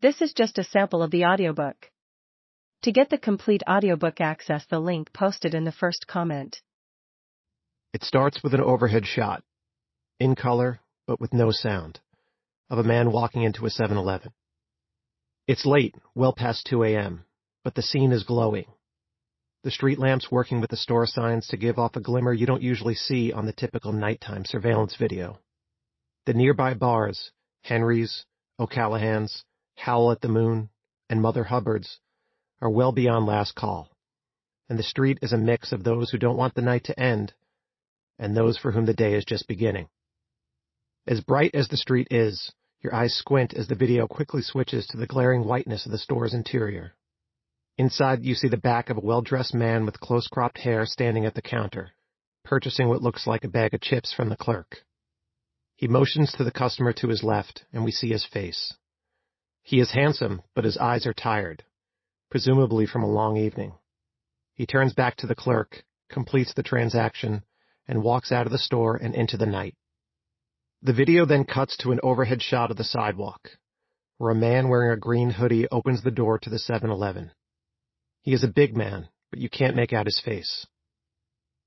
This is just a sample of the audiobook. To get the complete audiobook, access the link posted in the first comment. It starts with an overhead shot, in color, but with no sound, of a man walking into a 7-Eleven. It's late, well past 2 a.m., but the scene is glowing. The street lamps working with the store signs to give off a glimmer you don't usually see on the typical nighttime surveillance video. The nearby bars, Henry's, O'Callahan's, Howl at the Moon, and Mother Hubbard's, are well beyond last call, and the street is a mix of those who don't want the night to end and those for whom the day is just beginning. As bright as the street is, your eyes squint as the video quickly switches to the glaring whiteness of the store's interior. Inside, you see the back of a well-dressed man with close-cropped hair standing at the counter, purchasing what looks like a bag of chips from the clerk. He motions to the customer to his left, and we see his face. He is handsome, but his eyes are tired, presumably from a long evening. He turns back to the clerk, completes the transaction, and walks out of the store and into the night. The video then cuts to an overhead shot of the sidewalk, where a man wearing a green hoodie opens the door to the 7-Eleven. He is a big man, but you can't make out his face.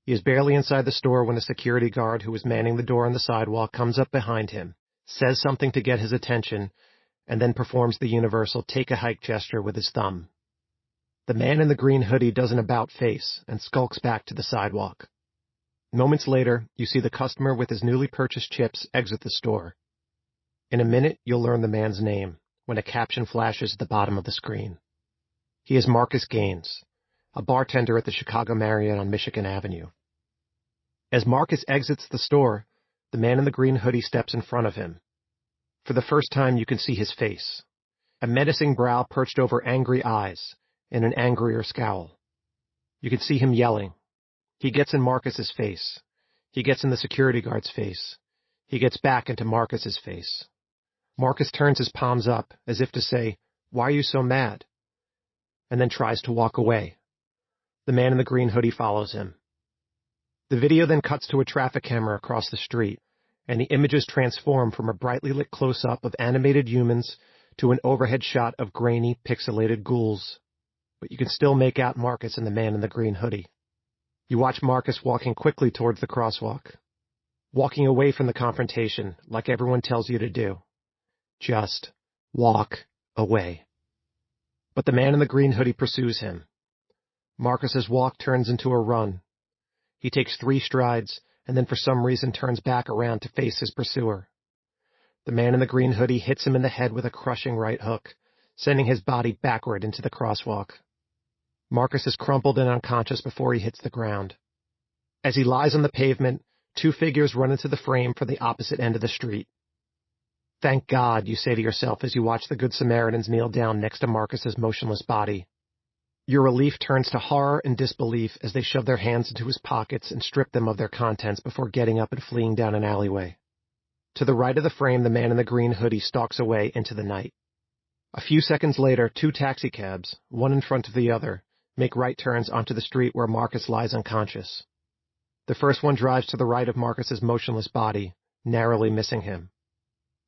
He is barely inside the store when a security guard who is manning the door on the sidewalk comes up behind him, says something to get his attention, and then performs the universal take-a-hike gesture with his thumb. The man in the green hoodie does an about-face and skulks back to the sidewalk. Moments later, you see the customer with his newly purchased chips exit the store. In a minute, you'll learn the man's name when a caption flashes at the bottom of the screen. He is Marcus Gaines, a bartender at the Chicago Marriott on Michigan Avenue. As Marcus exits the store, the man in the green hoodie steps in front of him. For the first time, you can see his face, a menacing brow perched over angry eyes and an angrier scowl. You can see him yelling. He gets in Marcus's face. He gets in the security guard's face. He gets back into Marcus's face. Marcus turns his palms up as if to say, "Why are you so mad?" and then tries to walk away. The man in the green hoodie follows him. The video then cuts to a traffic camera across the street, and the images transform from a brightly lit close-up of animated humans to an overhead shot of grainy, pixelated ghouls. But you can still make out Marcus and the man in the green hoodie. You watch Marcus walking quickly towards the crosswalk, walking away from the confrontation like everyone tells you to do. Just walk away. But the man in the green hoodie pursues him. Marcus's walk turns into a run. He takes 3 strides and then for some reason turns back around to face his pursuer. The man in the green hoodie hits him in the head with a crushing right hook, sending his body backward into the crosswalk. Marcus is crumpled and unconscious before he hits the ground. As he lies on the pavement, 2 figures run into the frame for the opposite end of the street. Thank God, you say to yourself as you watch the Good Samaritans kneel down next to Marcus's motionless body. Your relief turns to horror and disbelief as they shove their hands into his pockets and strip them of their contents before getting up and fleeing down an alleyway. To the right of the frame, the man in the green hoodie stalks away into the night. A few seconds later, 2 taxicabs, one in front of the other, make right turns onto the street where Marcus lies unconscious. The first one drives to the right of Marcus's motionless body, narrowly missing him.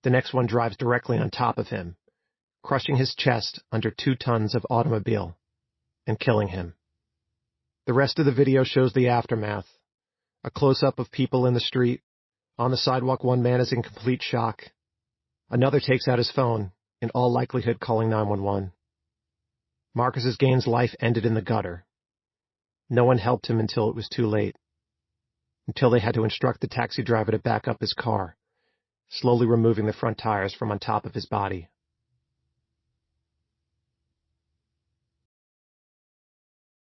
The next one drives directly on top of him, crushing his chest under 2 tons of automobile and killing him. The rest of the video shows the aftermath. A close-up of people in the street. On the sidewalk, one man is in complete shock. Another takes out his phone, in all likelihood calling 911. Marcus Gaines' life ended in the gutter. No one helped him until it was too late. Until they had to instruct the taxi driver to back up his car, slowly removing the front tires from on top of his body.